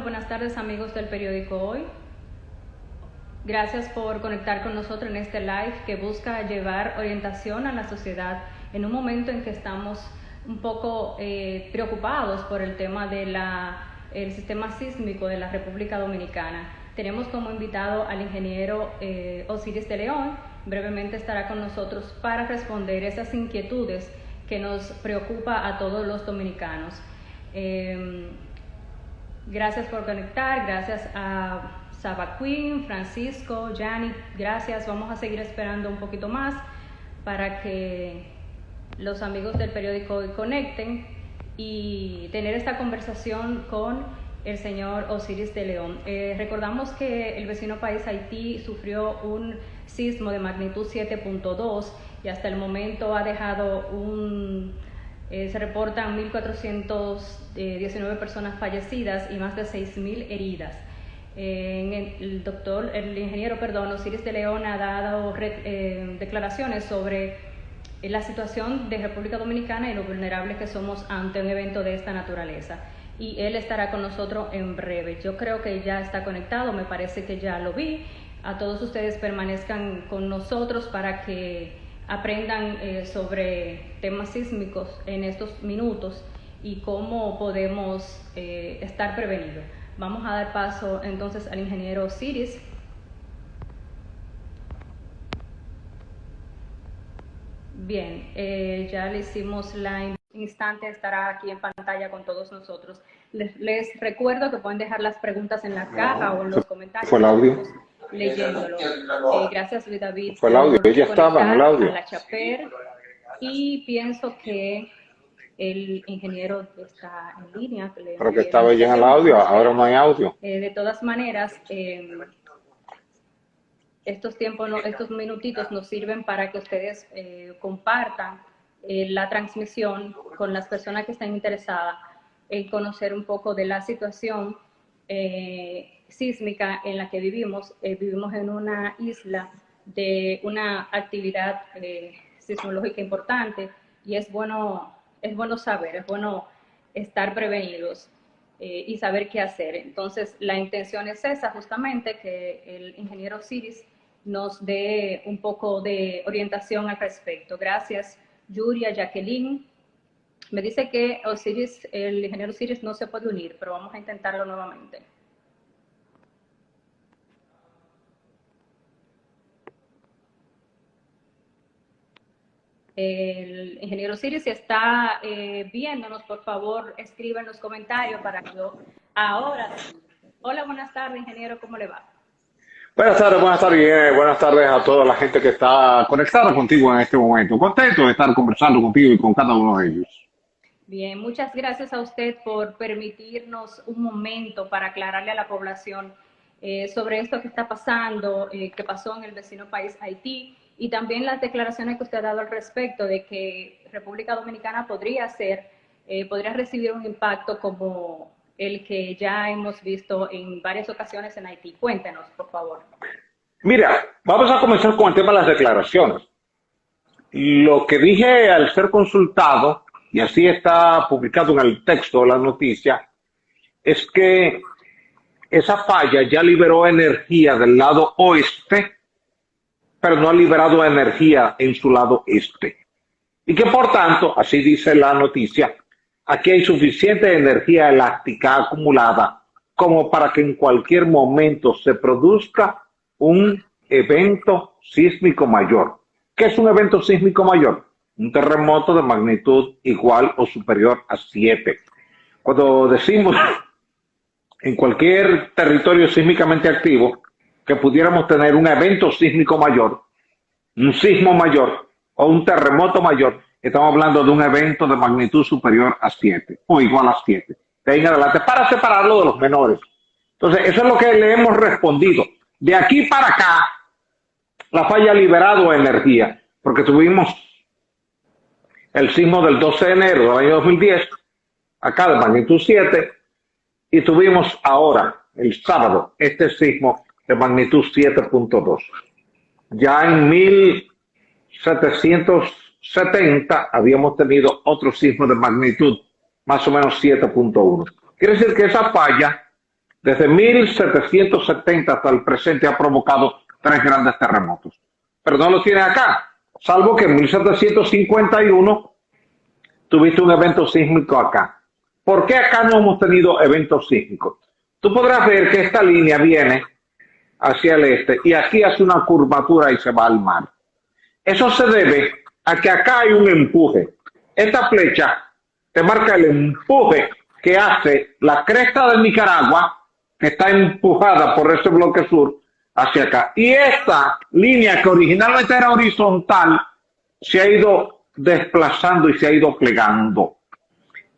Buenas tardes amigos del periódico Hoy. Gracias por conectar con nosotros en este live que busca llevar orientación a la sociedad en un momento en que estamos un poco preocupados por el tema del sistema sísmico de la República Dominicana. Tenemos como invitado al ingeniero Osiris de León. Brevemente estará con nosotros para responder esas inquietudes que nos preocupa a todos los dominicanos. Gracias por conectar, gracias a Saba Queen, Francisco, Janet, gracias. Vamos a seguir esperando un poquito más para que los amigos del periódico Hoy conecten y tener esta conversación con el señor Osiris de León. Recordamos que el vecino país Haití sufrió un sismo de magnitud 7.2 y hasta el momento ha dejado se reportan 1.419 personas fallecidas y más de 6.000 heridas. El ingeniero Osiris de León ha dado declaraciones sobre la situación de República Dominicana y lo vulnerables que somos ante un evento de esta naturaleza. Y él estará con nosotros en breve. Yo creo que ya está conectado, me parece que ya lo vi. A todos ustedes permanezcan con nosotros para que aprendan sobre temas sísmicos en estos minutos y cómo podemos estar prevenidos. Vamos a dar paso entonces al ingeniero Osiris. Bien, ya le hicimos instante, estará aquí en pantalla con todos nosotros. Les recuerdo que pueden dejar las preguntas en la caja o en los comentarios. Fue el audio. Leyéndolo. Gracias, Luis David. Fue el audio, ella estaba en el audio. A la Chaper, y pienso que el ingeniero está en línea. Pero que estaba ya en el audio, ahora no hay audio. De todas maneras, estos minutitos nos sirven para que ustedes compartan la transmisión con las personas que están interesadas en conocer un poco de la situación sísmica en la que vivimos. Vivimos en una isla de una actividad sismológica importante y es bueno saber, es bueno estar prevenidos y saber qué hacer. Entonces, la intención es esa, justamente, que el ingeniero Osiris nos dé un poco de orientación al respecto. Gracias, Yuria, Jacqueline. Me dice que el ingeniero Osiris no se puede unir, pero vamos a intentarlo nuevamente. El ingeniero Osiris, si está viéndonos, por favor, escriba en los comentarios para que yo ahora. Hola, buenas tardes, ingeniero, ¿cómo le va? Buenas tardes buenas tardes a toda la gente que está conectada contigo en este momento. Contento de estar conversando contigo y con cada uno de ellos. Bien, muchas gracias a usted por permitirnos un momento para aclararle a la población sobre esto que está pasando, que pasó en el vecino país Haití, y también las declaraciones que usted ha dado al respecto de que República Dominicana podría recibir un impacto como el que ya hemos visto en varias ocasiones en Haití. Cuéntenos, por favor. Mira, vamos a comenzar con el tema de las declaraciones. Lo que dije al ser consultado, y así está publicado en el texto de la noticia, es que esa falla ya liberó energía del lado oeste, pero no ha liberado energía en su lado este. Y que por tanto, así dice la noticia, aquí hay suficiente energía elástica acumulada como para que en cualquier momento se produzca un evento sísmico mayor. ¿Qué es un evento sísmico mayor? Un terremoto de magnitud igual o superior a 7. Cuando decimos en cualquier territorio sísmicamente activo que pudiéramos tener un evento sísmico mayor, un sismo mayor o un terremoto mayor, estamos hablando de un evento de magnitud superior a 7 o igual a 7. De ahí en adelante, para separarlo de los menores. Entonces, eso es lo que le hemos respondido. De aquí para acá, la falla ha liberado energía, porque tuvimos el sismo del 12 de enero del año 2010, acá de magnitud 7, y tuvimos ahora, el sábado, este sismo de magnitud 7.2. Ya en 1770 habíamos tenido otro sismo de magnitud más o menos 7.1. Quiere decir que esa falla desde 1770 hasta el presente ha provocado 3 grandes terremotos. Pero no lo tiene acá, salvo que en 1751 tuviste un evento sísmico acá. ¿Por qué acá no hemos tenido eventos sísmicos? Tú podrás ver que esta línea viene hacia el este y aquí hace una curvatura y se va al mar. Eso se debe a que acá hay un empuje. Esta flecha te marca el empuje que hace la cresta de Nicaragua, que está empujada por este bloque sur, hacia acá. Y esta línea que originalmente era horizontal, se ha ido desplazando y se ha ido plegando.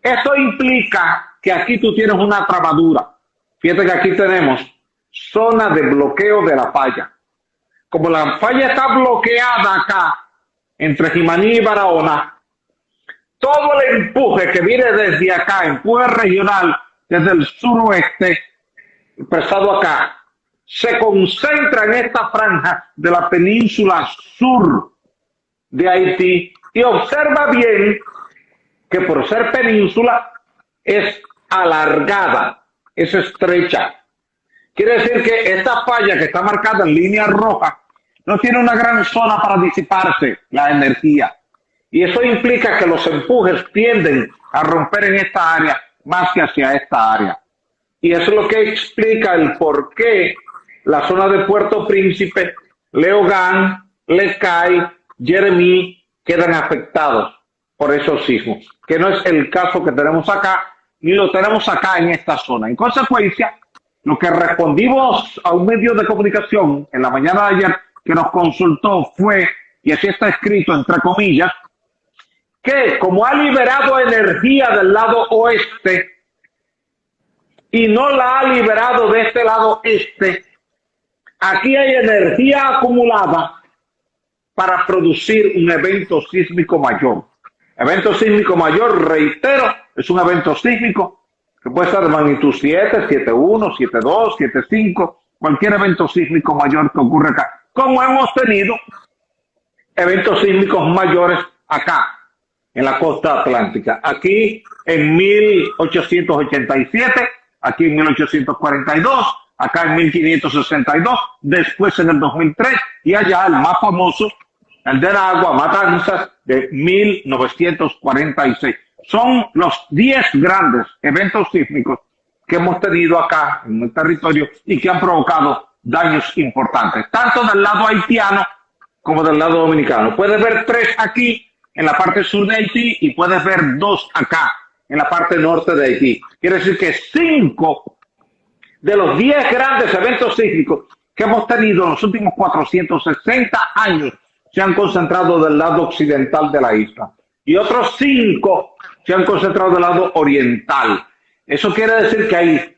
Esto implica que aquí tú tienes una trabadura. Fíjate que aquí tenemos zona de bloqueo de la falla. Como la falla está bloqueada acá, entre Jimaní y Barahona, todo el empuje que viene desde acá, empuje regional, desde el suroeste, empezado acá, se concentra en esta franja de la península sur de Haití y observa bien que por ser península es alargada, es estrecha. Quiere decir que esta falla que está marcada en línea roja no tiene una gran zona para disiparse la energía. Y eso implica que los empujes tienden a romper en esta área más que hacia esta área. Y eso es lo que explica el por qué la zona de Puerto Príncipe, Leogán, Lecay, Jeremí quedan afectados por esos sismos, que no es el caso que tenemos acá, ni lo tenemos acá en esta zona. En consecuencia, lo que respondimos a un medio de comunicación en la mañana de ayer que nos consultó fue, y así está escrito entre comillas, que como ha liberado energía del lado oeste y no la ha liberado de este lado este, aquí hay energía acumulada para producir un evento sísmico mayor. Evento sísmico mayor, reitero, es un evento sísmico que puede ser de magnitud 7, 7.1, 7.2, 7.5, cualquier evento sísmico mayor que ocurre acá. Como hemos tenido eventos sísmicos mayores acá, en la costa atlántica. Aquí en 1887, aquí en 1842, acá en 1562, después en el 2003, y allá el más famoso, el de Aragua, Matanzas, de 1946. Son los 10 grandes eventos sísmicos que hemos tenido acá en el territorio y que han provocado daños importantes, tanto del lado haitiano como del lado dominicano. Puedes ver 3 aquí en la parte sur de Haití y puedes ver 2 acá en la parte norte de Haití. Quiere decir que 5 de los 10 grandes eventos sísmicos que hemos tenido en los últimos 460 años se han concentrado del lado occidental de la isla y otros 5 se han concentrado del lado oriental. Eso quiere decir que hay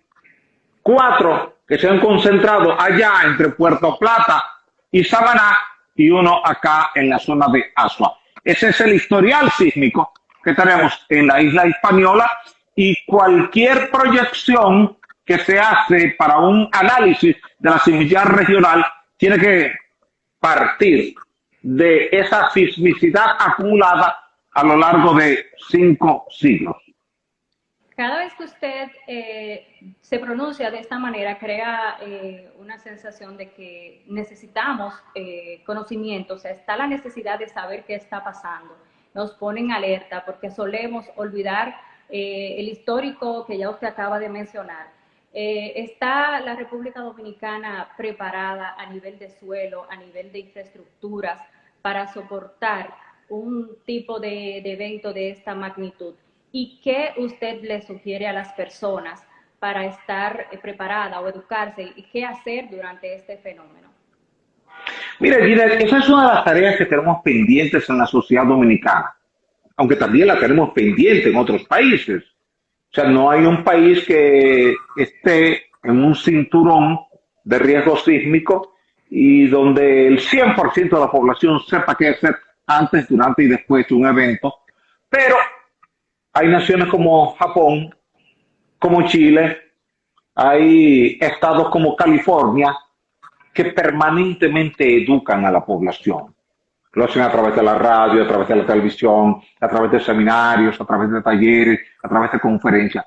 4 que se han concentrado allá entre Puerto Plata y Samaná y 1 acá en la zona de Asua. Ese es el historial sísmico que tenemos en la isla Hispaniola y cualquier proyección que se hace para un análisis de la sismicidad regional tiene que partir de esa sismicidad acumulada a lo largo de 5 siglos. Cada vez que usted se pronuncia de esta manera, crea una sensación de que necesitamos conocimiento, o sea, está la necesidad de saber qué está pasando. Nos ponen alerta porque solemos olvidar el histórico que ya usted acaba de mencionar. ¿Está la República Dominicana preparada a nivel de suelo, a nivel de infraestructuras, para soportar un tipo de evento de esta magnitud? ¿Y qué usted le sugiere a las personas para estar preparada o educarse y qué hacer durante este fenómeno? Mira, Gina, esa es una de las tareas que tenemos pendientes en la sociedad dominicana, aunque también la tenemos pendiente en otros países. O sea, no hay un país que esté en un cinturón de riesgo sísmico y donde el 100% de la población sepa qué hacer antes, durante y después de un evento, pero hay naciones como Japón, como Chile, hay estados como California que permanentemente educan a la población. Lo hacen a través de la radio, a través de la televisión, a través de seminarios, a través de talleres, a través de conferencias.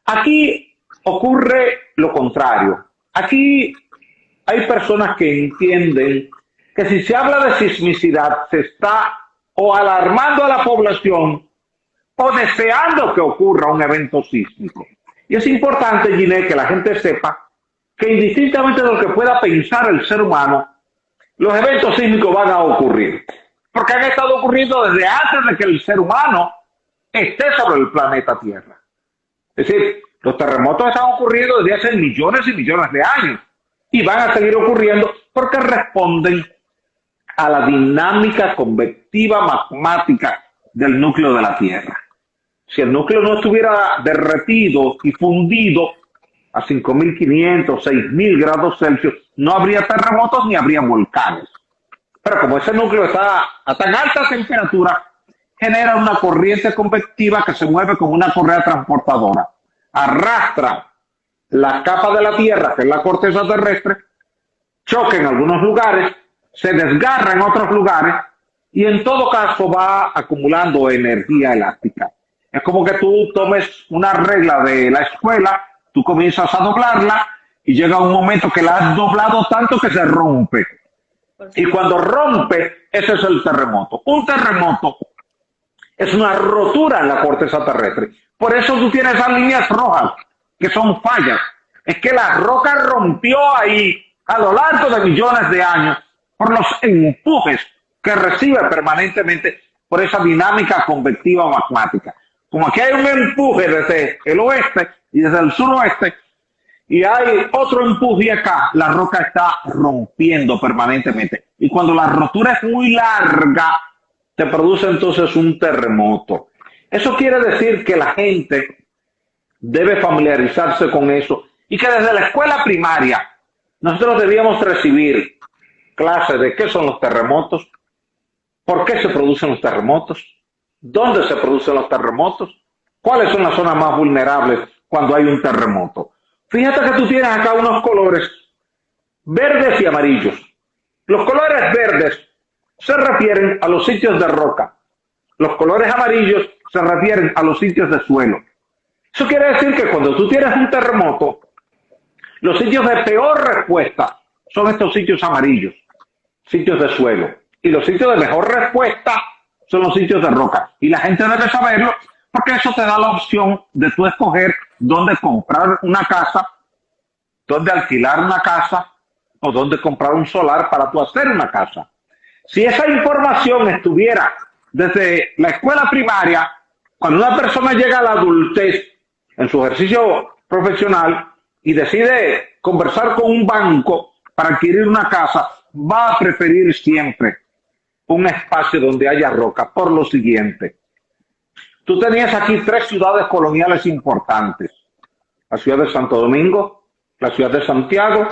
Aquí ocurre lo contrario. Aquí hay personas que entienden que si se habla de sismicidad se está o alarmando a la población o deseando que ocurra un evento sísmico. Y es importante, Ginette, que la gente sepa que indistintamente de lo que pueda pensar el ser humano, los eventos sísmicos van a ocurrir. Porque han estado ocurriendo desde antes de que el ser humano esté sobre el planeta Tierra. Es decir, los terremotos están ocurriendo desde hace millones y millones de años y van a seguir ocurriendo porque responden a la dinámica convectiva magmática del núcleo de la Tierra. Si el núcleo no estuviera derretido y fundido a 5.500, 6.000 grados Celsius, no habría terremotos ni habría volcanes. Pero como ese núcleo está a tan alta temperatura, genera una corriente convectiva que se mueve como una correa transportadora. Arrastra la capa de la Tierra, que es la corteza terrestre, choca en algunos lugares, se desgarra en otros lugares y en todo caso va acumulando energía elástica. Es como que tú tomes una regla de la escuela, tú comienzas a doblarla y llega un momento que la has doblado tanto que se rompe. Y cuando rompe, ese es el terremoto. Un terremoto es una rotura en la corteza terrestre. Por eso tú tienes esas líneas rojas, que son fallas. Es que la roca rompió ahí a lo largo de millones de años por los empujes que recibe permanentemente por esa dinámica convectiva magmática. Como aquí hay un empuje desde el oeste y desde el suroeste, y hay otro empuje acá, la roca está rompiendo permanentemente. Y cuando la rotura es muy larga, te produce entonces un terremoto. Eso quiere decir que la gente debe familiarizarse con eso y que desde la escuela primaria nosotros debíamos recibir clases de qué son los terremotos, por qué se producen los terremotos, dónde se producen los terremotos, cuáles son las zonas más vulnerables cuando hay un terremoto. Fíjate que tú tienes acá unos colores verdes y amarillos. Los colores verdes se refieren a los sitios de roca. Los colores amarillos se refieren a los sitios de suelo. Eso quiere decir que cuando tú tienes un terremoto, los sitios de peor respuesta son estos sitios amarillos, sitios de suelo. Y los sitios de mejor respuesta son los sitios de roca. Y la gente debe saberlo porque eso te da la opción de tú escoger dónde comprar una casa, dónde alquilar una casa o dónde comprar un solar para tú hacer una casa. Si esa información estuviera desde la escuela primaria, cuando una persona llega a la adultez en su ejercicio profesional y decide conversar con un banco para adquirir una casa, va a preferir siempre un espacio donde haya roca, por lo siguiente. Tú tenías aquí 3 ciudades coloniales importantes. La ciudad de Santo Domingo, la ciudad de Santiago,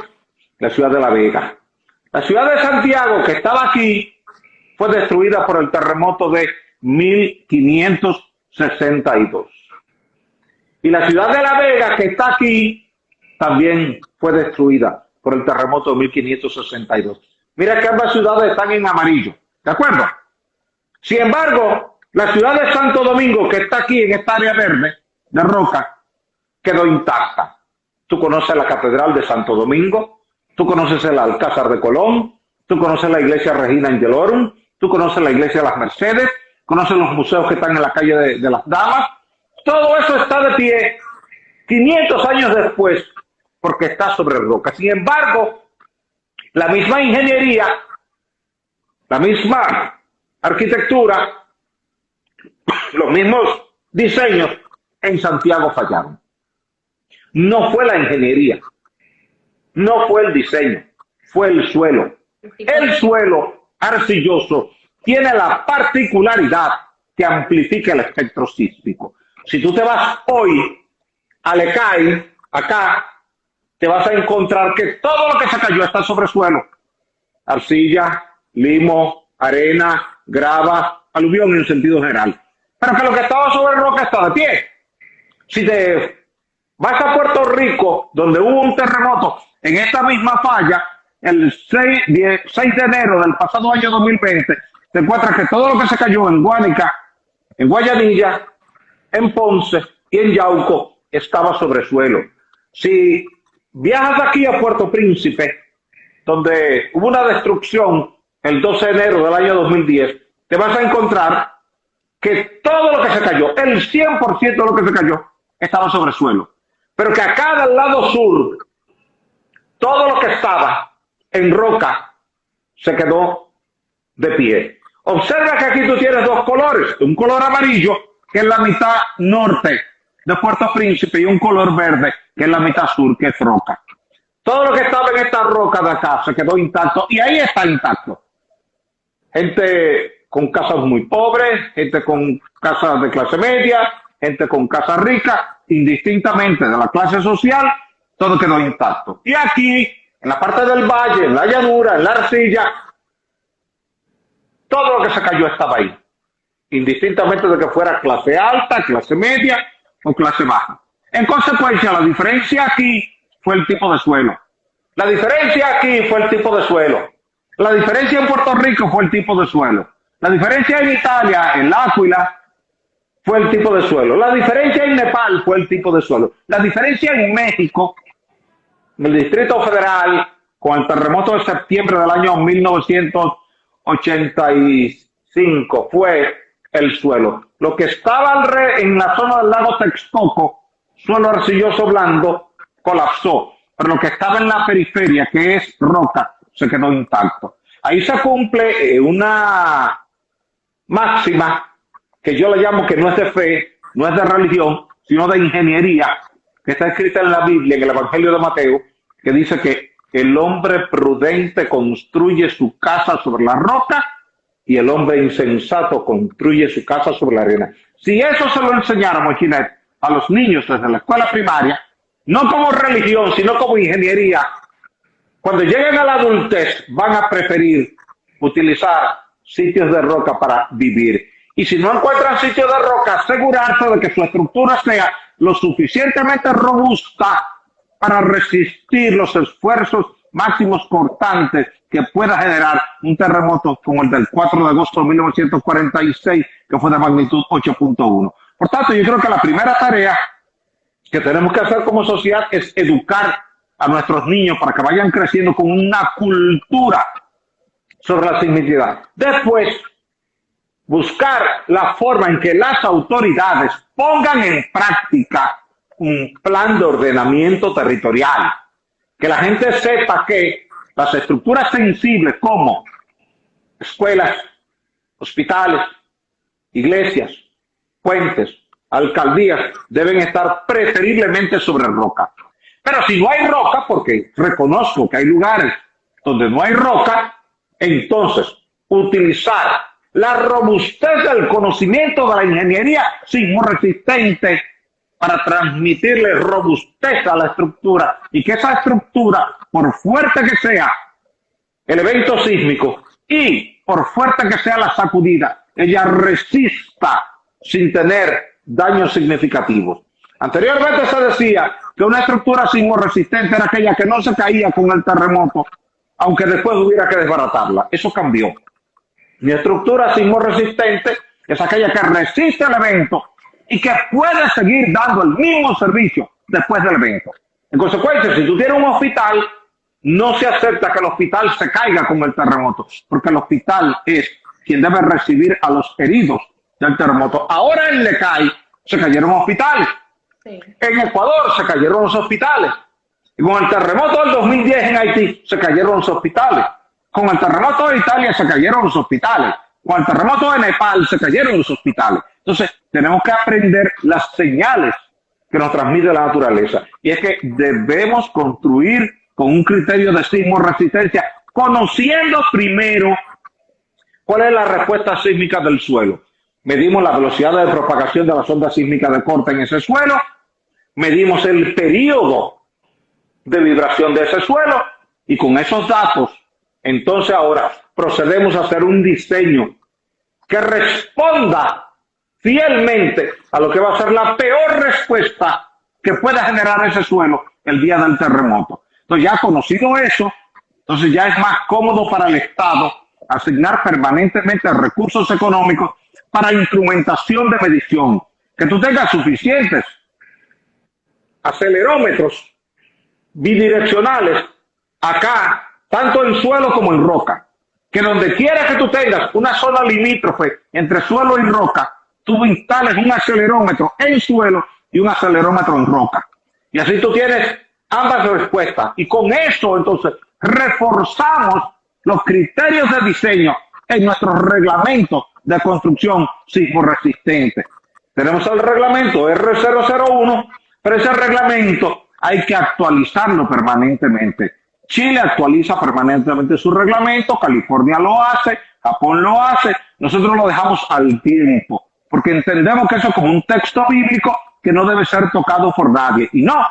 la ciudad de La Vega. La ciudad de Santiago, que estaba aquí, fue destruida por el terremoto de 1562. Y la ciudad de La Vega, que está aquí, también fue destruida por el terremoto de 1562. Mira que ambas ciudades están en amarillo, ¿de acuerdo? Sin embargo, la ciudad de Santo Domingo, que está aquí en esta área verde, de roca, quedó intacta. Tú conoces la Catedral de Santo Domingo, tú conoces el Alcázar de Colón, tú conoces la iglesia Regina Angelorum, tú conoces la iglesia de las Mercedes, conoces los museos que están en la calle de las Damas. Todo eso está de pie 500 años después porque está sobre roca. Sin embargo, la misma ingeniería, la misma arquitectura, los mismos diseños en Santiago fallaron. No fue la ingeniería, no fue el diseño, fue el suelo. El suelo arcilloso tiene la particularidad que amplifica el espectro sísmico. Si tú te vas hoy a Lecay, acá, te vas a encontrar que todo lo que se cayó está sobre suelo. Arcilla, limo, arena, grava, aluvión en el sentido general. Pero que lo que estaba sobre roca está de pie. Si te vas a Puerto Rico, donde hubo un terremoto en esta misma falla, el 6 de enero del pasado año 2020, te encuentras que todo lo que se cayó en Guánica, en Guayanilla, en Ponce y en Yauco estaba sobre suelo. Si viajas aquí a Puerto Príncipe, donde hubo una destrucción el 12 de enero del año 2010, te vas a encontrar que todo lo que se cayó, el 100% de lo que se cayó, estaba sobre el suelo. Pero que acá del lado sur, todo lo que estaba en roca se quedó de pie. Observa que aquí tú tienes dos colores, un color amarillo, que es la mitad norte de Puerto Príncipe, y un color verde, que es la mitad sur, que es roca. Todo lo que estaba en esta roca de acá se quedó intacto, y ahí está intacto. Gente con casas muy pobres, gente con casas de clase media, gente con casas ricas, indistintamente de la clase social, todo quedó intacto. Y aquí, en la parte del valle, en la llanura, en la arcilla, todo lo que se cayó estaba ahí, indistintamente de que fuera clase alta, clase media o clase baja. En consecuencia, la diferencia aquí fue el tipo de suelo. La diferencia aquí fue el tipo de suelo. La diferencia en Puerto Rico fue el tipo de suelo. La diferencia en Italia, en L'Aquila, fue el tipo de suelo. La diferencia en Nepal fue el tipo de suelo. La diferencia en México, en el Distrito Federal, con el terremoto de septiembre del año 1985, fue el suelo. Lo que estaba en la zona del lago Texcoco, suelo arcilloso blando, colapsó. Pero lo que estaba en la periferia, que es roca, se quedó intacto. Ahí se cumple una máxima que yo le llamo que no es de fe, no es de religión, sino de ingeniería, que está escrita en la Biblia, en el Evangelio de Mateo, que dice que el hombre prudente construye su casa sobre la roca y el hombre insensato construye su casa sobre la arena. Si eso se lo enseñáramos, Ginette, a los niños desde la escuela primaria, no como religión, sino como ingeniería, cuando lleguen a la adultez van a preferir utilizar sitios de roca para vivir. Y si no encuentran sitios de roca, asegurarse de que su estructura sea lo suficientemente robusta para resistir los esfuerzos máximos cortantes que pueda generar un terremoto como el del 4 de agosto de 1946, que fue de magnitud 8.1. Por tanto, yo creo que la primera tarea que tenemos que hacer como sociedad es educar a nuestros niños para que vayan creciendo con una cultura sobre la sismicidad. Después, buscar la forma en que las autoridades pongan en práctica un plan de ordenamiento territorial. Que la gente sepa que las estructuras sensibles como escuelas, hospitales, iglesias, puentes, alcaldías deben estar preferiblemente sobre roca. Pero si no hay roca, porque reconozco que hay lugares donde no hay roca, entonces utilizar la robustez del conocimiento de la ingeniería sismoresistente para transmitirle robustez a la estructura y que esa estructura, por fuerte que sea el evento sísmico y por fuerte que sea la sacudida, ella resista sin tener daños significativos. Anteriormente se decía que una estructura sismoresistente era aquella que no se caía con el terremoto, aunque después hubiera que desbaratarla. Eso cambió. Mi estructura sismoresistente es aquella que resiste el evento y que puede seguir dando el mismo servicio después del evento. En consecuencia, si tú tienes un hospital, no se acepta que el hospital se caiga con el terremoto, porque el hospital es quien debe recibir a los heridos del terremoto. Ahora en Lecay se cayeron hospitales. Sí. En Ecuador se cayeron los hospitales. Y con el terremoto del 2010 en Haití se cayeron los hospitales. Con el terremoto de Italia se cayeron los hospitales. Con el terremoto de Nepal se cayeron los hospitales. Entonces, tenemos que aprender las señales que nos transmite la naturaleza. Y es que debemos construir con un criterio de sismoresistencia, conociendo primero cuál es la respuesta sísmica del suelo. Medimos la velocidad de propagación de las ondas sísmicas de corte en ese suelo, medimos el periodo de vibración de ese suelo y con esos datos, entonces ahora procedemos a hacer un diseño que responda fielmente a lo que va a ser la peor respuesta que pueda generar ese suelo el día del terremoto. Entonces ya conocido eso, entonces ya es más cómodo para el Estado asignar permanentemente recursos económicos para instrumentación de medición, que tú tengas suficientes acelerómetros bidireccionales acá, tanto en suelo como en roca, que donde quiera que tú tengas una zona limítrofe entre suelo y roca, tú instales un acelerómetro en suelo y un acelerómetro en roca. Y así tú tienes ambas respuestas. Y con eso, entonces, reforzamos los criterios de diseño en nuestros reglamentos de construcción sismoresistente. Tenemos el reglamento R001, pero ese reglamento hay que actualizarlo permanentemente. Chile actualiza permanentemente su reglamento, California lo hace, Japón lo hace, nosotros lo dejamos al tiempo, porque entendemos que eso es como un texto bíblico que no debe ser tocado por nadie. Y no,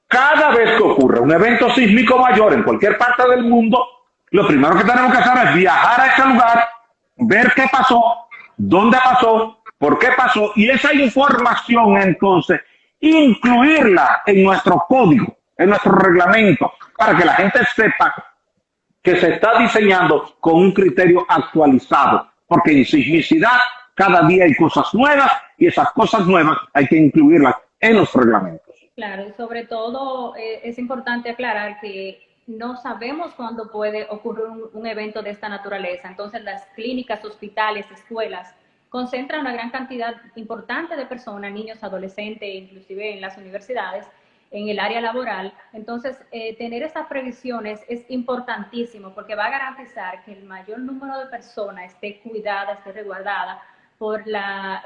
cada vez que ocurre un evento sísmico mayor en cualquier parte del mundo, lo primero que tenemos que hacer es viajar a ese lugar, ver qué pasó, dónde pasó, por qué pasó, y esa información entonces incluirla en nuestro código, en nuestro reglamento, para que la gente sepa que se está diseñando con un criterio actualizado, porque en sismicidad cada día hay cosas nuevas y esas cosas nuevas hay que incluirlas en los reglamentos. Claro, y sobre todo es importante aclarar que no sabemos cuándo puede ocurrir un evento de esta naturaleza. Entonces las clínicas, hospitales, escuelas concentran una gran cantidad importante de personas, niños, adolescentes, inclusive en las universidades, en el área laboral. Entonces, tener esas previsiones es importantísimo porque va a garantizar que el mayor número de personas esté cuidada, esté resguardada por la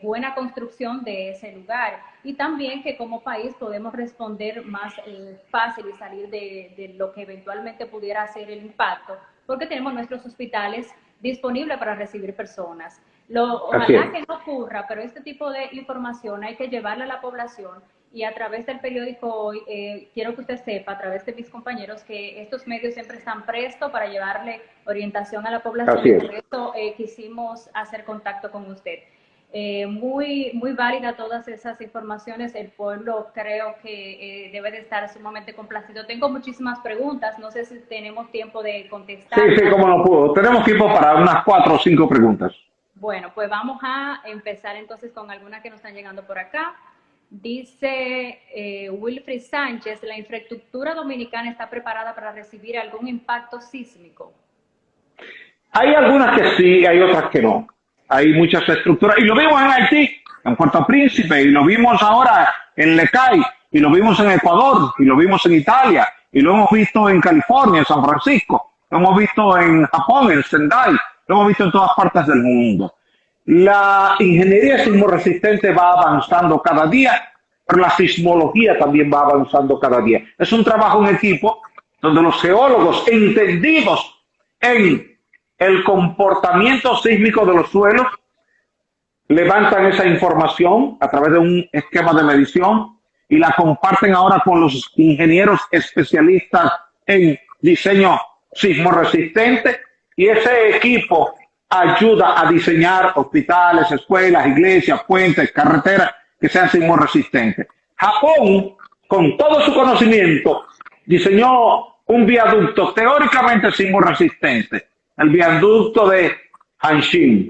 buena construcción de ese lugar, y también que como país podemos responder más fácil y salir de lo que eventualmente pudiera ser el impacto, porque tenemos nuestros hospitales disponibles para recibir personas. Ojalá que no ocurra, pero este tipo de información hay que llevarla a la población, y a través del periódico hoy, quiero que usted sepa, a través de mis compañeros, que estos medios siempre están prestos para llevarle orientación a la población. Por eso quisimos hacer contacto con usted. Muy válida todas esas informaciones. El pueblo creo que debe de estar sumamente complacido. Tengo muchísimas preguntas, no sé si tenemos tiempo de contestar. Sí, cómo no puedo. Tenemos tiempo para unas 4 o 5 preguntas. Bueno, pues vamos a empezar entonces con algunas que nos están llegando por acá. Dice Wilfrid Sánchez, ¿la infraestructura dominicana está preparada para recibir algún impacto sísmico? Hay algunas que sí, hay otras que no. Hay muchas estructuras, y lo vimos en Haití, en Puerto Príncipe, y lo vimos ahora en Lecay, y lo vimos en Ecuador, y lo vimos en Italia, y lo hemos visto en California, en San Francisco, lo hemos visto en Japón, en Sendai, lo hemos visto en todas partes del mundo. La ingeniería sismoresistente va avanzando cada día, pero la sismología también va avanzando cada día. Es un trabajo en equipo donde los geólogos entendidos en el comportamiento sísmico de los suelos levantan esa información a través de un esquema de medición y la comparten ahora con los ingenieros especialistas en diseño sismoresistente, y ese equipo ayuda a diseñar hospitales, escuelas, iglesias, puentes, carreteras que sean sismoresistentes. Japón, con todo su conocimiento, diseñó un viaducto teóricamente sismoresistente, el viaducto de Hanshin.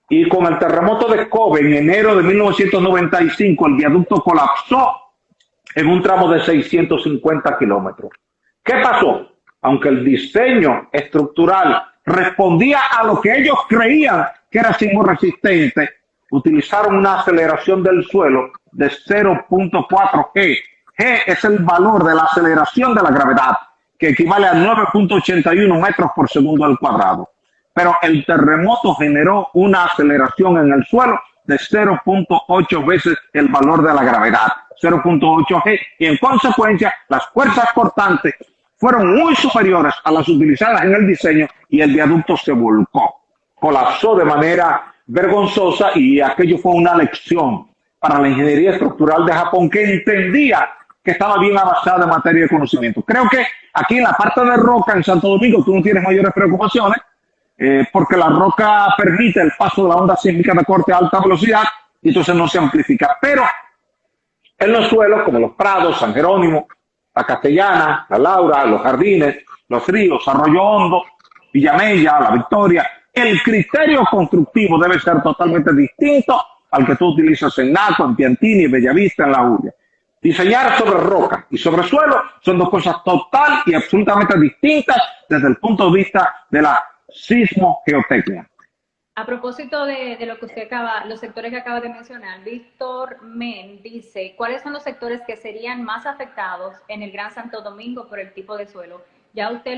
Y con el terremoto de Kobe en enero de 1995, el viaducto colapsó en un tramo de 650 kilómetros. ¿Qué pasó? Aunque el diseño estructural respondía a lo que ellos creían que era sismoresistente, utilizaron una aceleración del suelo de 0.4 G. G es el valor de la aceleración de la gravedad, que equivale a 9.81 metros por segundo al cuadrado. Pero el terremoto generó una aceleración en el suelo de 0.8 veces el valor de la gravedad, 0.8 G, y en consecuencia las fuerzas cortantes fueron muy superiores a las utilizadas en el diseño y el viaducto se volcó, colapsó de manera vergonzosa, y aquello fue una lección para la ingeniería estructural de Japón, que entendía que estaba bien avanzada en materia de conocimiento. Creo que aquí en la parte de roca en Santo Domingo tú no tienes mayores preocupaciones, porque la roca permite el paso de la onda sísmica de corte a alta velocidad y entonces no se amplifica. Pero en los suelos como los Prados, San Jerónimo, la Castellana, la Laura, los Jardines, los Ríos, Arroyo Hondo, Villamella, La Victoria, el criterio constructivo debe ser totalmente distinto al que tú utilizas en Naco, en Piantini, en Bellavista, en La Julia. Diseñar sobre roca y sobre suelo son dos cosas total y absolutamente distintas desde el punto de vista de la sismogeotecnia. A propósito de lo que usted los sectores que acaba de mencionar, Víctor Men dice, ¿cuáles son los sectores que serían más afectados en el Gran Santo Domingo por el tipo de suelo? Ya usted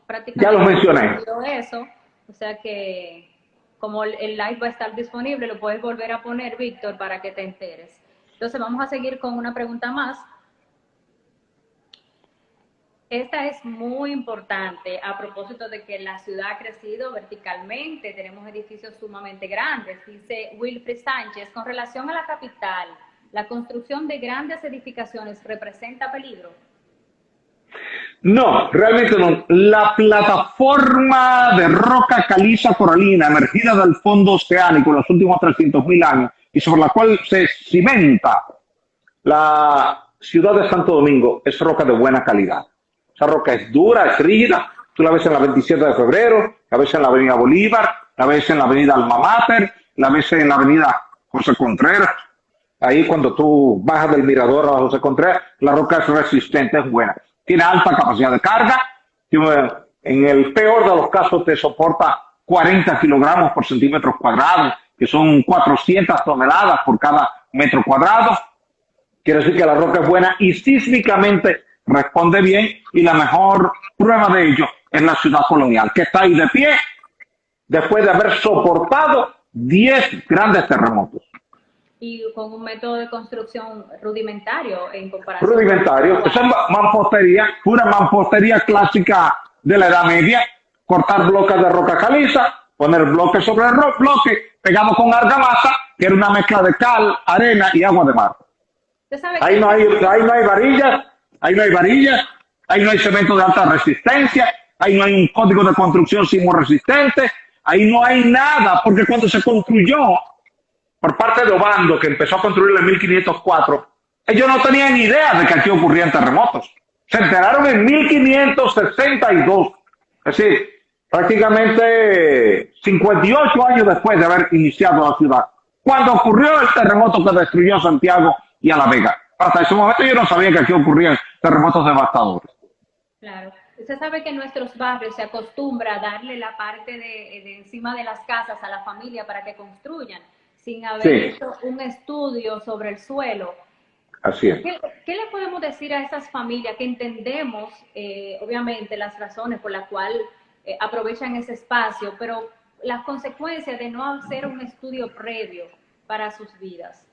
prácticamente ya lo mencioné. Eso, o sea que como el live va a estar disponible, lo puedes volver a poner, Víctor, para que te enteres. Entonces vamos a seguir con una pregunta más. Esta es muy importante a propósito de que la ciudad ha crecido verticalmente, tenemos edificios sumamente grandes. Dice Wilfrid Sánchez, con relación a la capital, ¿la construcción de grandes edificaciones representa peligro? No, realmente no. La plataforma de roca caliza coralina emergida del fondo oceánico en los últimos 300.000 años y sobre la cual se cimenta la ciudad de Santo Domingo es roca de buena calidad. Esa roca es dura, es rígida. Tú la ves en la 27 de febrero, la ves en la avenida Bolívar, la ves en la avenida Alma Mater, la ves en la avenida José Contreras. Ahí cuando tú bajas del mirador a José Contreras, la roca es resistente, es buena. Tiene alta capacidad de carga. En el peor de los casos te soporta 40 kilogramos por centímetro cuadrado, que son 400 toneladas por cada metro cuadrado. Quiere decir que la roca es buena y sísmicamente responde bien, y la mejor prueba de ello es la ciudad colonial, que está ahí de pie después de haber soportado 10 grandes terremotos. Y con un método de construcción rudimentario en comparación. Rudimentario, eso es mampostería, pura mampostería clásica de la Edad Media, cortar bloques de roca caliza, poner bloques sobre el bloque, pegado con argamasa, que era una mezcla de cal, arena y agua de mar. Ahí no hay varillas, ahí no hay cemento de alta resistencia, ahí no hay un código de construcción sismoresistente, ahí no hay nada, porque cuando se construyó por parte de Obando, que empezó a construir en 1504, ellos no tenían idea de que aquí ocurrían terremotos. Se enteraron en 1562, es decir, prácticamente 58 años después de haber iniciado la ciudad, cuando ocurrió el terremoto que destruyó Santiago y a La Vega. Hasta ese momento yo no sabía que aquí ocurrían terremotos devastadores. Claro. Usted sabe que en nuestros barrios se acostumbra a darle la parte de encima de las casas a la familia para que construyan, sin haber hecho un estudio sobre el suelo. Así es. ¿Qué le podemos decir a esas familias que entendemos, obviamente, las razones por las cuales aprovechan ese espacio, pero las consecuencias de no hacer un estudio previo para sus vidas?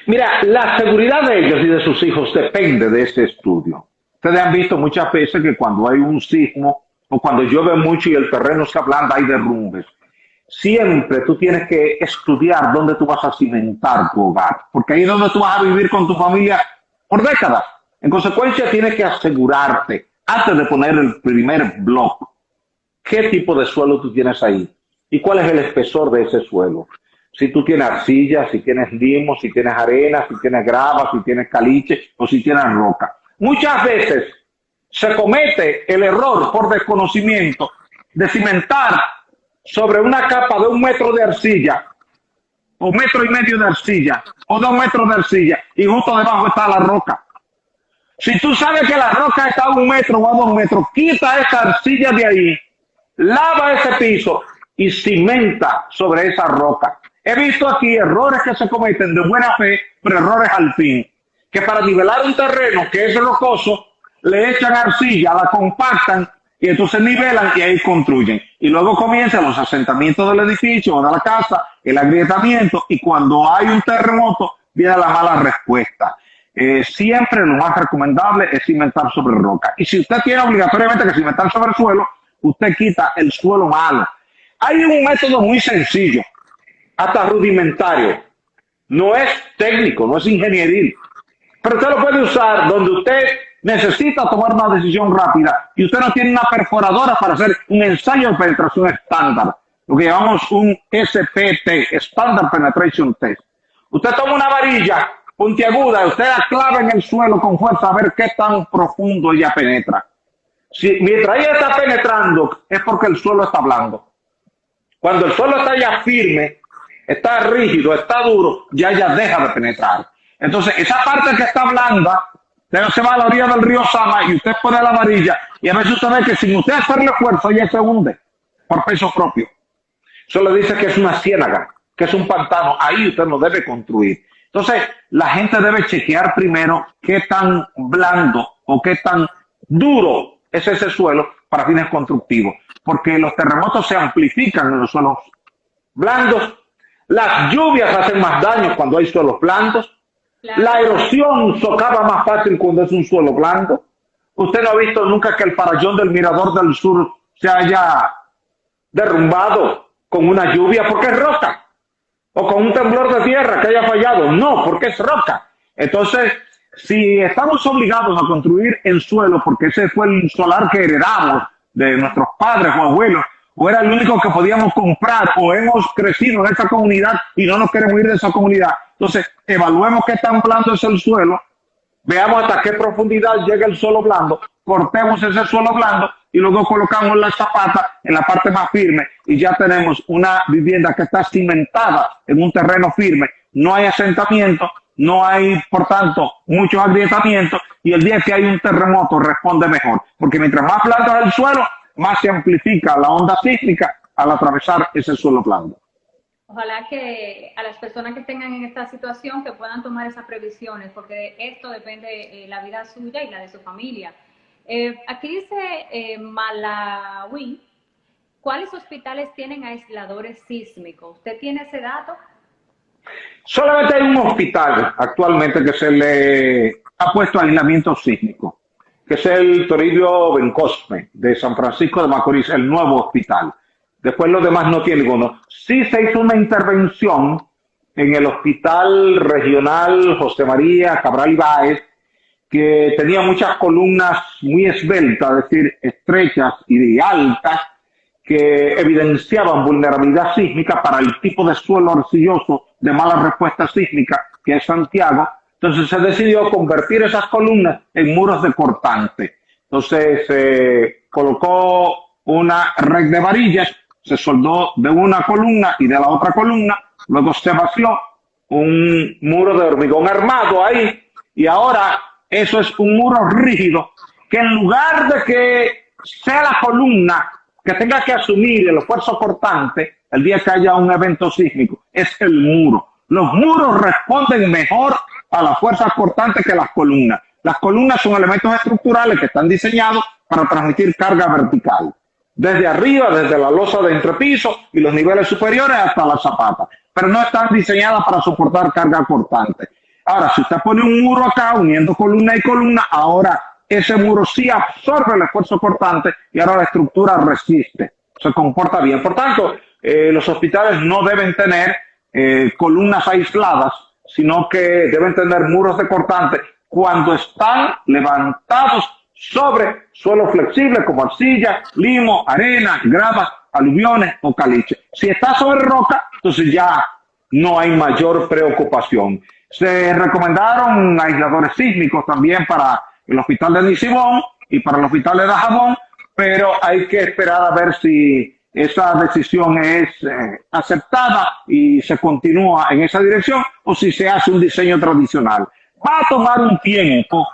Mira, la seguridad de ellos y de sus hijos depende de ese estudio. Ustedes han visto muchas veces que cuando hay un sismo o cuando llueve mucho y el terreno se ablanda, hay derrumbes. Siempre tú tienes que estudiar dónde tú vas a cimentar tu hogar, porque ahí es donde tú vas a vivir con tu familia por décadas. En consecuencia, tienes que asegurarte, antes de poner el primer bloque, qué tipo de suelo tú tienes ahí y cuál es el espesor de ese suelo. Si tú tienes arcilla, si tienes limo, si tienes arena, si tienes grava, si tienes caliche o si tienes roca. Muchas veces se comete el error por desconocimiento de cimentar sobre una capa de 1 metro de arcilla, o 1,5 metros de arcilla, o 2 metros de arcilla, y justo debajo está la roca. Si tú sabes que la roca está a 1 metro o a 2 metros, quita esa arcilla de ahí, lava ese piso y cimenta sobre esa roca. He visto aquí errores que se cometen de buena fe, pero errores al fin. Que para nivelar un terreno que es rocoso, le echan arcilla, la compactan y entonces nivelan y ahí construyen. Y luego comienzan los asentamientos del edificio o de la casa, el agrietamiento, y cuando hay un terremoto viene la mala respuesta. Siempre lo más recomendable es cimentar sobre roca. Y si usted tiene obligatoriamente que cimentar sobre el suelo, usted quita el suelo malo. Hay un método muy sencillo, hasta rudimentario. No es técnico, no es ingenieril. Pero usted lo puede usar donde usted necesita tomar una decisión rápida y usted no tiene una perforadora para hacer un ensayo de penetración estándar, lo que llamamos un SPT, Standard Penetration Test. Usted toma una varilla puntiaguda y usted la clava en el suelo con fuerza a ver qué tan profundo ella penetra. Si mientras ella está penetrando es porque el suelo está blando. Cuando el suelo está ya firme, está rígido, está duro, ya ella deja de penetrar. Entonces, esa parte que está blanda, usted se va a la orilla del río Sama y usted pone la amarilla y a veces usted ve que sin usted hacerle esfuerzo ya se hunde por peso propio. Eso le dice que es una ciénaga, que es un pantano. Ahí usted no debe construir. Entonces, la gente debe chequear primero qué tan blando o qué tan duro es ese suelo para fines constructivos. Porque los terremotos se amplifican en los suelos blandos. Las lluvias hacen más daño cuando hay suelos blandos. Claro. La erosión socava más fácil cuando es un suelo blando. Usted no ha visto nunca que el farallón del Mirador del Sur se haya derrumbado con una lluvia porque es roca, o con un temblor de tierra que haya fallado. No, porque es roca. Entonces, si estamos obligados a construir en suelo, porque ese fue el solar que heredamos de nuestros padres o abuelos, o era el único que podíamos comprar, o hemos crecido en esa comunidad y no nos queremos ir de esa comunidad, entonces evaluemos qué tan blando es el suelo, veamos hasta qué profundidad llega el suelo blando, cortemos ese suelo blando y luego colocamos la zapata en la parte más firme y ya tenemos una vivienda que está cimentada en un terreno firme. No hay asentamiento, no hay, por tanto, muchos agrietamientos y el día que hay un terremoto responde mejor. Porque mientras más blando es el suelo, más se amplifica la onda sísmica al atravesar ese suelo blando. Ojalá que a las personas que tengan en esta situación que puedan tomar esas previsiones, porque de esto depende la vida suya y la de su familia. Aquí dice Malawi, ¿cuáles hospitales tienen aisladores sísmicos? ¿Usted tiene ese dato? Solamente hay un hospital actualmente que se le ha puesto aislamiento sísmico, que es el Toribio Bencosme de San Francisco de Macorís, el nuevo hospital. Después los demás no tienen uno. Sí se hizo una intervención en el Hospital Regional José María Cabral Ibáez, que tenía muchas columnas muy esbeltas, es decir, estrechas y altas, que evidenciaban vulnerabilidad sísmica para el tipo de suelo arcilloso de mala respuesta sísmica que es Santiago. Entonces se decidió convertir esas columnas en muros de cortante. Entonces se colocó una red de varillas, se soldó de una columna y de la otra columna, luego se vació un muro de hormigón armado ahí y ahora eso es un muro rígido que en lugar de que sea la columna que tenga que asumir el esfuerzo cortante el día que haya un evento sísmico, es el muro. Los muros responden mejor a las fuerzas cortantes que las columnas. Las columnas son elementos estructurales que están diseñados para transmitir carga vertical. Desde arriba, desde la losa de entrepiso y los niveles superiores hasta la zapata. Pero no están diseñadas para soportar carga cortante. Ahora, si usted pone un muro acá uniendo columna y columna, ahora ese muro sí absorbe el esfuerzo cortante y ahora la estructura resiste, se comporta bien. Por tanto, los hospitales no deben tener columnas aisladas, sino que deben tener muros de cortante cuando están levantados sobre suelo flexible como arcilla, limo, arena, grava, aluviones o caliche. Si está sobre roca, entonces ya no hay mayor preocupación. Se recomendaron aisladores sísmicos también para el hospital de Nisibón y para el hospital de Dajabón, pero hay que esperar a ver si esa decisión es aceptada y se continúa en esa dirección o si se hace un diseño tradicional. Va a tomar un tiempo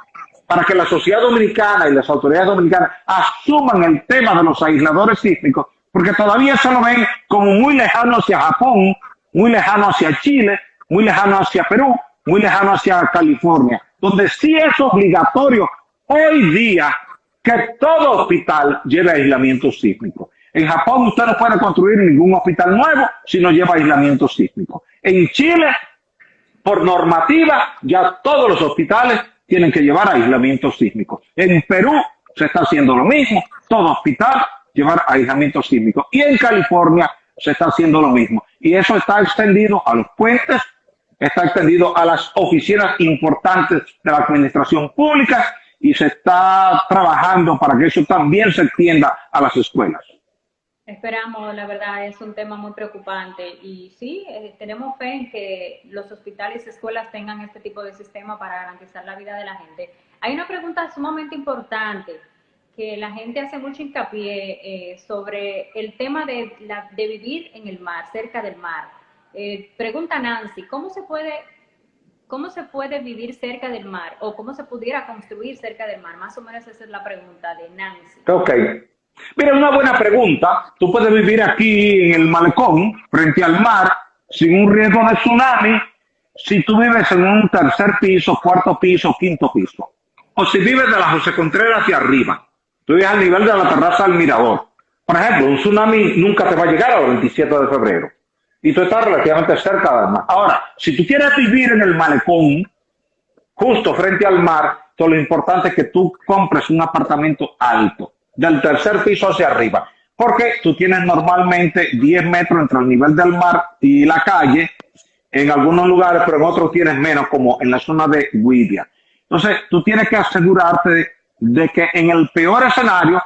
para que la sociedad dominicana y las autoridades dominicanas asuman el tema de los aisladores sísmicos, porque todavía se lo ven como muy lejano hacia Japón, muy lejano hacia Chile, muy lejano hacia Perú, muy lejano hacia California, donde sí es obligatorio hoy día que todo hospital lleve aislamiento sísmico. En Japón usted no puede construir ningún hospital nuevo si no lleva aislamiento sísmico. En Chile, por normativa, ya todos los hospitales tienen que llevar aislamiento sísmico. En Perú se está haciendo lo mismo, todo hospital llevar aislamiento sísmico. Y en California se está haciendo lo mismo. Y eso está extendido a los puentes, está extendido a las oficinas importantes de la administración pública y se está trabajando para que eso también se extienda a las escuelas. Esperamos, la verdad, es un tema muy preocupante y sí, tenemos fe en que los hospitales y escuelas tengan este tipo de sistema para garantizar la vida de la gente. Hay una pregunta sumamente importante que la gente hace mucho hincapié sobre el tema de vivir en el mar, cerca del mar. Pregunta Nancy, ¿cómo se puede ¿cómo se puede vivir cerca del mar? ¿O cómo se pudiera construir cerca del mar? Más o menos esa es la pregunta de Nancy. Ok. Mira, una buena pregunta. Tú puedes vivir aquí en el malecón, frente al mar, sin un riesgo de tsunami, si tú vives en un tercer piso, cuarto piso, quinto piso. O si vives de la José Contreras hacia arriba. Tú vives al nivel de la terraza del Mirador. Por ejemplo, un tsunami nunca te va a llegar al 27 de febrero. Y tú estás relativamente cerca del mar. Ahora, si tú quieres vivir en el malecón, justo frente al mar, todo lo importante es que tú compres un apartamento alto, del tercer piso hacia arriba, porque tú tienes normalmente 10 metros entre el nivel del mar y la calle, en algunos lugares, pero en otros tienes menos, como en la zona de Guidia. Entonces, tú tienes que asegurarte de que en el peor escenario,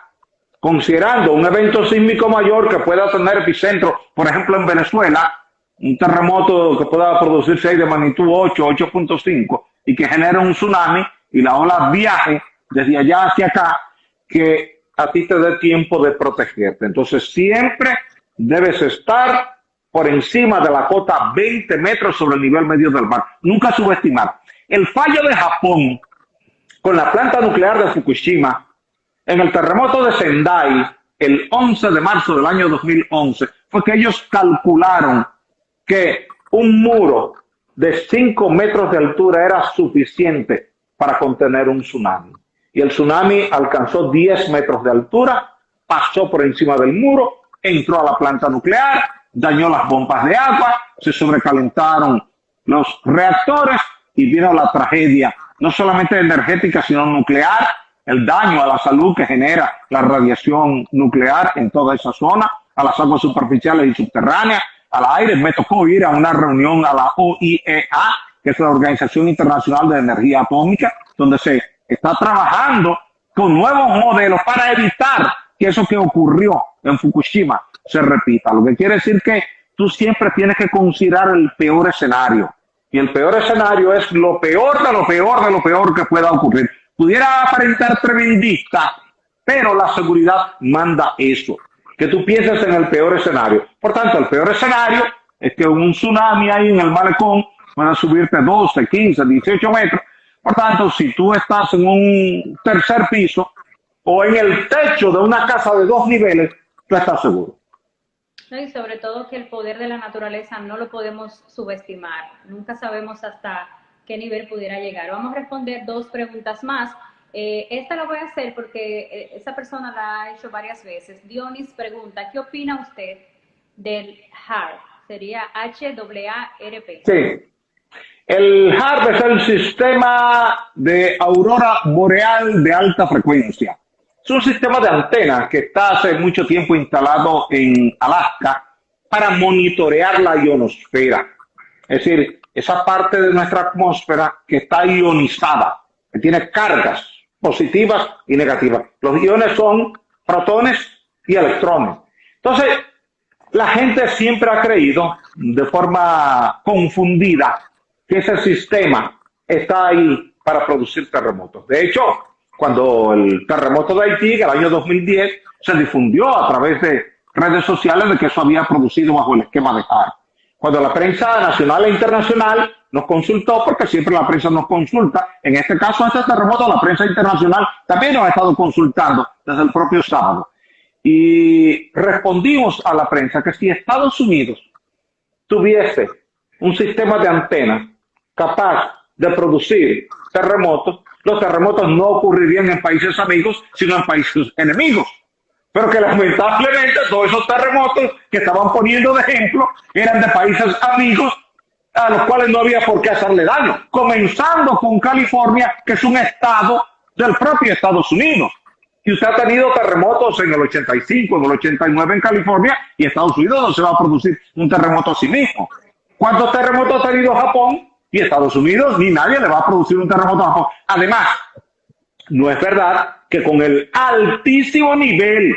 considerando un evento sísmico mayor que pueda tener epicentro, por ejemplo en Venezuela, un terremoto que pueda producir 6 de magnitud 8, 8.5 y que genere un tsunami y la ola viaje desde allá hacia acá, que a ti te dé tiempo de protegerte. Entonces siempre debes estar por encima de la cota 20 metros sobre el nivel medio del mar. Nunca subestimar. El fallo de Japón con la planta nuclear de Fukushima en el terremoto de Sendai, el 11 de marzo del año 2011, fue que ellos calcularon que un muro de 5 metros de altura era suficiente para contener un tsunami. Y el tsunami alcanzó 10 metros de altura, pasó por encima del muro, entró a la planta nuclear, dañó las bombas de agua, se sobrecalentaron los reactores y vino la tragedia, no solamente energética, sino nuclear, el daño a la salud que genera la radiación nuclear en toda esa zona, a las aguas superficiales y subterráneas, al aire. Me tocó ir a una reunión a la OIEA, que es la Organización Internacional de Energía Atómica, donde se está trabajando con nuevos modelos para evitar que eso que ocurrió en Fukushima se repita. Lo que quiere decir que tú siempre tienes que considerar el peor escenario. Y el peor escenario es lo peor de lo peor de lo peor que pueda ocurrir. Pudiera aparentar tremendista, pero la seguridad manda eso, que tú pienses en el peor escenario. Por tanto, el peor escenario es que un tsunami ahí en el malecón pueda subirte 12, 15, 18 metros. Por tanto, si tú estás en un tercer piso o en el techo de una casa de 2 niveles, tú estás seguro. No, y sobre todo que el poder de la naturaleza no lo podemos subestimar. Nunca sabemos hasta qué nivel pudiera llegar. Vamos a responder 2 preguntas más. Esta la voy a hacer porque esa persona la ha hecho varias veces. Dionis pregunta, ¿qué opina usted del HAARP? Sería HAARP. Sí. El HAARP es el sistema de aurora boreal de alta frecuencia. Es un sistema de antenas que está hace mucho tiempo instalado en Alaska para monitorear la ionosfera. Es decir, esa parte de nuestra atmósfera que está ionizada, que tiene cargas positivas y negativas. Los iones son protones y electrones. Entonces, la gente siempre ha creído de forma confundida que ese sistema está ahí para producir terremotos. De hecho, cuando el terremoto de Haití, en el año 2010, se difundió a través de redes sociales de que eso había producido bajo el esquema de HAARP. Cuando la prensa nacional e internacional nos consultó, porque siempre la prensa nos consulta, en este caso, este terremoto, la prensa internacional también nos ha estado consultando desde el propio sábado. Y respondimos a la prensa que si Estados Unidos tuviese un sistema de antenas capaz de producir terremotos, los terremotos no ocurrirían en países amigos, sino en países enemigos. Pero que lamentablemente todos esos terremotos que estaban poniendo de ejemplo eran de países amigos a los cuales no había por qué hacerle daño. Comenzando con California, que es un estado del propio Estados Unidos. Y usted ha tenido terremotos en el 85, en el 89 en California, y Estados Unidos no se va a producir un terremoto a sí mismo. ¿Cuántos terremotos ha tenido Japón? Y Estados Unidos, ni nadie le va a producir un terremoto a Japón. Además, no es verdad que con el altísimo nivel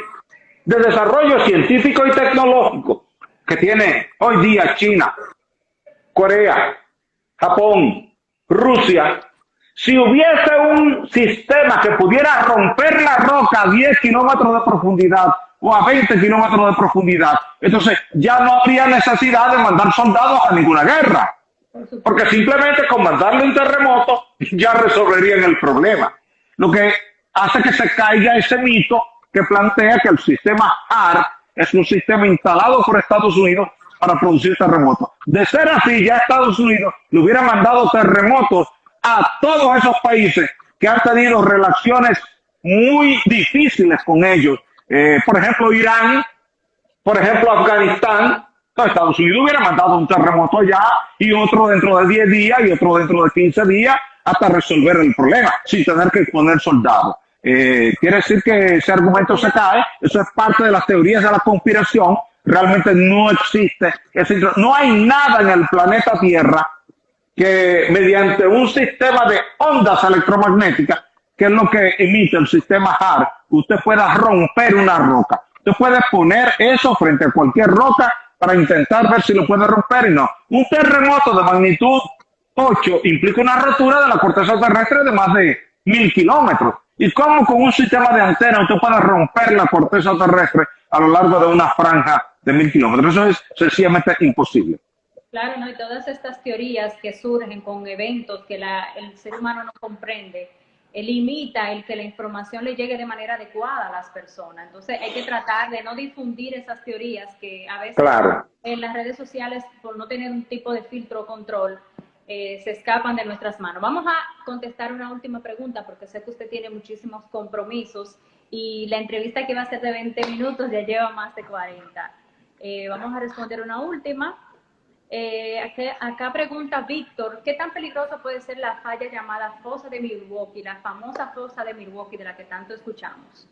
de desarrollo científico y tecnológico que tiene hoy día China, Corea, Japón, Rusia, si hubiese un sistema que pudiera romper la roca a 10 kilómetros de profundidad o a 20 kilómetros de profundidad, entonces ya no habría necesidad de mandar soldados a ninguna guerra. porque simplemente con mandarle un terremoto ya resolverían el problema. Lo que hace que se caiga ese mito que plantea que el sistema HAR es un sistema instalado por Estados Unidos para producir terremotos. De ser así, ya Estados Unidos le hubiera mandado terremotos a todos esos países que han tenido relaciones muy difíciles con ellos. Por ejemplo, Irán, por ejemplo, Afganistán. Entonces, Estados Unidos hubiera mandado un terremoto allá y otro dentro de 10 días y otro dentro de 15 días hasta resolver el problema, sin tener que poner soldados. Quiere decir que ese argumento se cae. Eso es parte de las teorías de la conspiración. Realmente no existe. No hay nada en el planeta Tierra que mediante un sistema de ondas electromagnéticas, que es lo que emite el sistema HAR, usted pueda romper una roca. Usted puede poner eso frente a cualquier roca para intentar ver si lo puede romper y no. Un terremoto de magnitud 8 implica una rotura de la corteza terrestre de más de 1000 kilómetros. ¿Y cómo con un sistema de antena usted puede romper la corteza terrestre a lo largo de una franja de 1000 kilómetros? Eso es sencillamente imposible. Claro, ¿no? Y todas estas teorías que surgen con eventos que el ser humano no comprende, limita el que la información le llegue de manera adecuada a las personas. Entonces hay que tratar de no difundir esas teorías que a veces en las redes sociales, por no tener un tipo de filtro o control, se escapan de nuestras manos. Vamos a contestar una última pregunta porque sé que usted tiene muchísimos compromisos y la entrevista que va a ser de 20 minutos ya lleva más de 40. Vamos a responder una última. Acá pregunta Víctor, ¿qué tan peligrosa puede ser la falla llamada Fosa de Milwaukee, la famosa Fosa de Milwaukee de la que tanto escuchamos?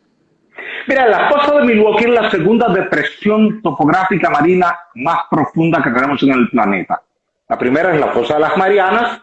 Mira, la Fosa de Milwaukee es la segunda depresión topográfica marina más profunda que tenemos en el planeta. La primera es la Fosa de las Marianas,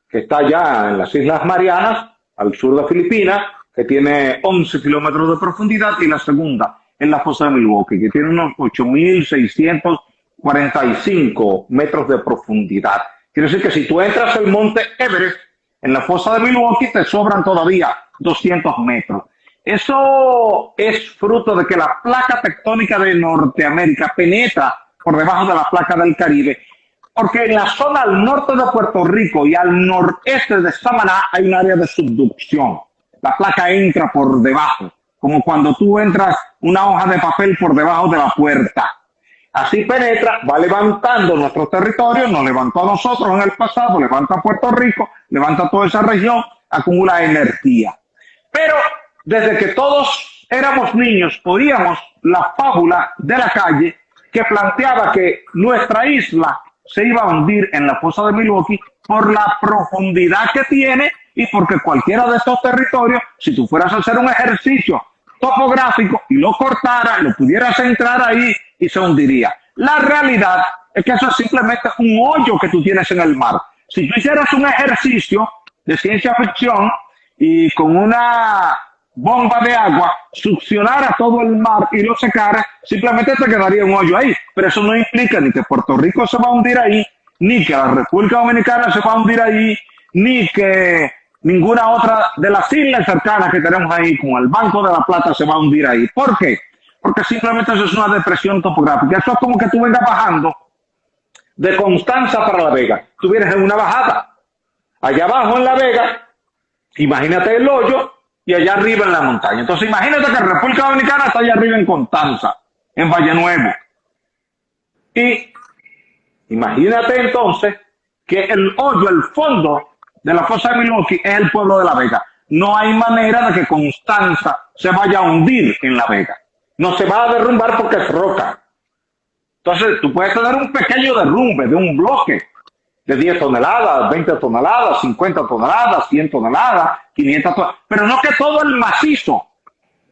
que está allá en las Islas Marianas, al sur de Filipinas, que tiene 11 kilómetros de profundidad, y la segunda es la Fosa de Milwaukee, que tiene unos 8.645 metros de profundidad. Quiere decir que si tú entras al monte Everest, en la Fosa de Milwaukee te sobran todavía 200 metros. Eso es fruto de que la placa tectónica de Norteamérica penetra por debajo de la placa del Caribe, porque en la zona al norte de Puerto Rico y al noreste de Samaná hay un área de subducción. La placa entra por debajo, como cuando tú entras una hoja de papel por debajo de la puerta. Así penetra, va levantando nuestro territorio, nos levantó a nosotros en el pasado, levanta a Puerto Rico, levanta toda esa región, acumula energía. Pero desde que todos éramos niños, oíamos la fábula de la calle que planteaba que nuestra isla se iba a hundir en la Fosa de Milwaukee por la profundidad que tiene y porque cualquiera de estos territorios, si tú fueras a hacer un ejercicio topográfico y lo cortara, lo pudieras entrar ahí y se hundiría. La realidad es que eso es simplemente un hoyo que tú tienes en el mar. Si tú hicieras un ejercicio de ciencia ficción y con una bomba de agua succionara todo el mar y lo secara, simplemente te quedaría un hoyo ahí. Pero eso no implica ni que Puerto Rico se va a hundir ahí, ni que la República Dominicana se va a hundir ahí, ni que ninguna otra de las islas cercanas que tenemos ahí, como el Banco de la Plata, se va a hundir ahí. ¿Por qué? Porque simplemente eso es una depresión topográfica. Eso es como que tú vengas bajando de Constanza para La Vega. Tú vienes en una bajada. Allá abajo en La Vega, imagínate el hoyo, y allá arriba en la montaña. Entonces imagínate que República Dominicana está allá arriba en Constanza, en Valle Nuevo. Y imagínate entonces que el hoyo, el fondo de la Fosa de Milwaukee es el pueblo de La Vega. No hay manera de que Constanza se vaya a hundir en La Vega. No se va a derrumbar porque es roca. Entonces tú puedes tener un pequeño derrumbe de un bloque de 10 toneladas, 20 toneladas, 50 toneladas, 100 toneladas, 500 toneladas, pero no que todo el macizo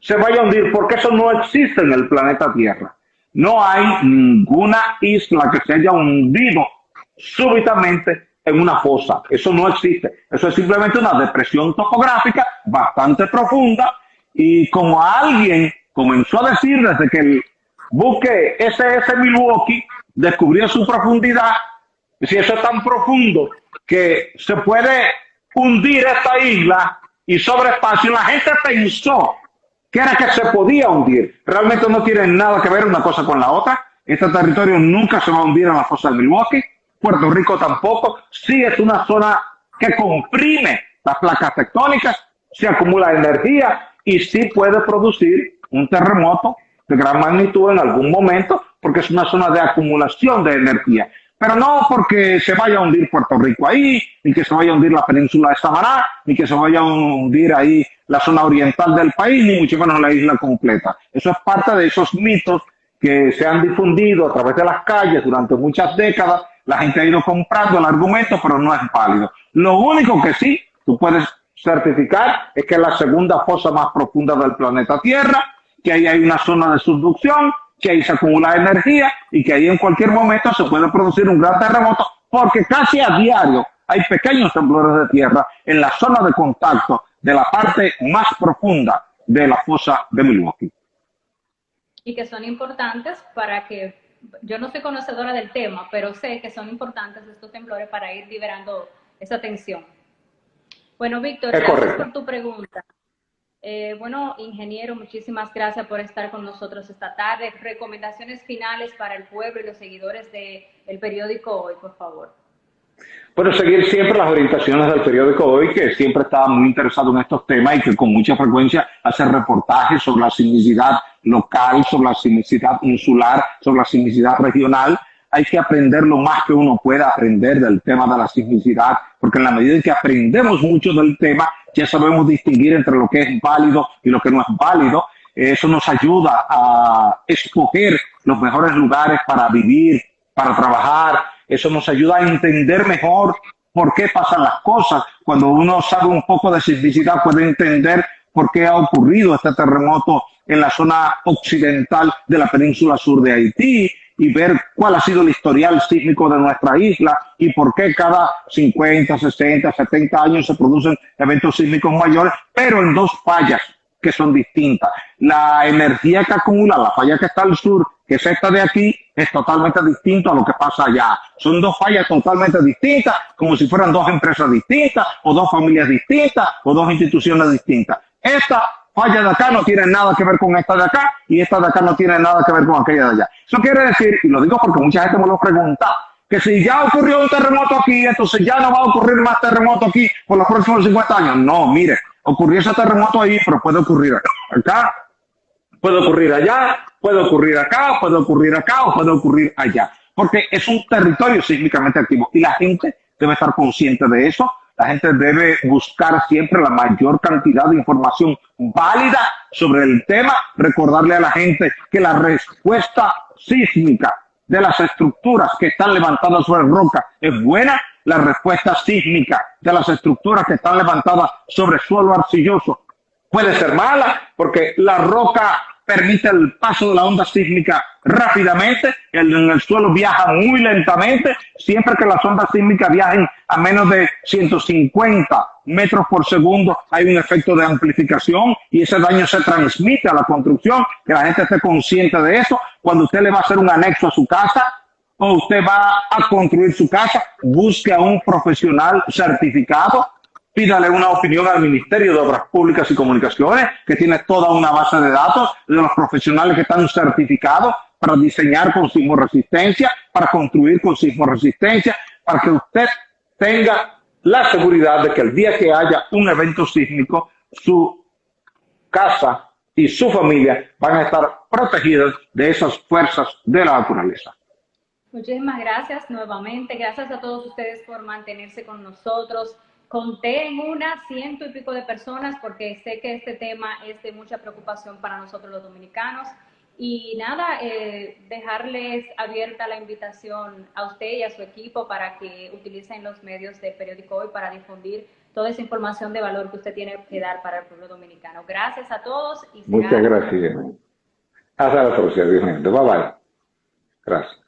se vaya a hundir, porque eso no existe en el planeta Tierra. No hay ninguna isla que se haya hundido súbitamente en una fosa. Eso no existe. Eso es simplemente una depresión topográfica bastante profunda, y como alguien comenzó a decir desde que el buque SS Milwaukee descubrió su profundidad, si eso es tan profundo que se puede hundir esta isla y sobre espacio, la gente pensó que era que se podía hundir. Realmente no tiene nada que ver una cosa con la otra. Este territorio nunca se va a hundir en la Fosa de Milwaukee. Puerto Rico tampoco. Sí es una zona que comprime las placas tectónicas, se acumula energía y sí puede producir un terremoto de gran magnitud en algún momento, porque es una zona de acumulación de energía. Pero no porque se vaya a hundir Puerto Rico ahí, ni que se vaya a hundir la península de Samaná, ni que se vaya a hundir ahí la zona oriental del país, ni mucho menos la isla completa. Eso es parte de esos mitos que se han difundido a través de las calles durante muchas décadas. La gente ha ido comprando el argumento, pero no es válido. Lo único que sí tú puedes certificar es que es la segunda fosa más profunda del planeta Tierra, que ahí hay una zona de subducción, que ahí se acumula energía y que ahí en cualquier momento se puede producir un gran terremoto, porque casi a diario hay pequeños temblores de tierra en la zona de contacto de la parte más profunda de la fosa de Milwaukee. Y que son importantes para que, yo no soy conocedora del tema, pero sé que son importantes estos temblores para ir liberando esa tensión. Bueno, Víctor, gracias por tu pregunta. Bueno, ingeniero, muchísimas gracias por estar con nosotros esta tarde. Recomendaciones finales para el pueblo y los seguidores del periódico Hoy, por favor. Bueno, seguir siempre las orientaciones del periódico Hoy, que siempre está muy interesado en estos temas y que con mucha frecuencia hace reportajes sobre la sismicidad local, sobre la sismicidad insular, sobre la sismicidad regional. Hay que aprender lo más que uno pueda aprender del tema de la sismicidad, porque en la medida en que aprendemos mucho del tema, ya sabemos distinguir entre lo que es válido y lo que no es válido. Eso nos ayuda a escoger los mejores lugares para vivir, para trabajar. Eso nos ayuda a entender mejor por qué pasan las cosas. Cuando uno sabe un poco de sismicidad, puede entender por qué ha ocurrido este terremoto en la zona occidental de la península sur de Haití, y ver cuál ha sido el historial sísmico de nuestra isla y por qué cada 50, 60, 70 años se producen eventos sísmicos mayores, pero en dos fallas que son distintas. La energía que acumula la falla que está al sur, que es esta de aquí, es totalmente distinto a lo que pasa allá. Son dos fallas totalmente distintas, como si fueran dos empresas distintas, o dos familias distintas, o dos instituciones distintas. Esta falla de acá no tiene nada que ver con esta de acá, y esta de acá no tiene nada que ver con aquella de allá. Eso quiere decir, y lo digo porque mucha gente me lo pregunta, que si ya ocurrió un terremoto aquí, entonces ya no va a ocurrir más terremoto aquí por los próximos 50 años. No, mire, ocurrió ese terremoto ahí, pero puede ocurrir acá, puede ocurrir allá, puede ocurrir acá, puede ocurrir acá o puede ocurrir allá. Porque es un territorio sísmicamente activo y la gente debe estar consciente de eso. La gente debe buscar siempre la mayor cantidad de información válida sobre el tema, recordarle a la gente que la respuesta sísmica de las estructuras que están levantadas sobre roca es buena, la respuesta sísmica de las estructuras que están levantadas sobre suelo arcilloso puede ser mala, porque la roca permite el paso de la onda sísmica rápidamente, en el suelo viaja muy lentamente. Siempre que las ondas sísmicas viajen a menos de 150 metros por segundo, hay un efecto de amplificación y ese daño se transmite a la construcción, que la gente esté consciente de eso. Cuando usted le va a hacer un anexo a su casa o usted va a construir su casa, busque a un profesional certificado. Pídale una opinión al Ministerio de Obras Públicas y Comunicaciones, que tiene toda una base de datos de los profesionales que están certificados para diseñar con sismoresistencia, para construir con sismoresistencia, para que usted tenga la seguridad de que el día que haya un evento sísmico, su casa y su familia van a estar protegidos de esas fuerzas de la naturaleza. Muchísimas gracias nuevamente. Gracias a todos ustedes por mantenerse con nosotros. Conté en unas 100 y pico de personas porque sé que este tema es de mucha preocupación para nosotros los dominicanos. Y nada, dejarles abierta la invitación a usted y a su equipo para que utilicen los medios del periódico Hoy para difundir toda esa información de valor que usted tiene que dar para el pueblo dominicano. Gracias a todos. Y muchas gracias. Hasta la próxima. Bye bye. Gracias.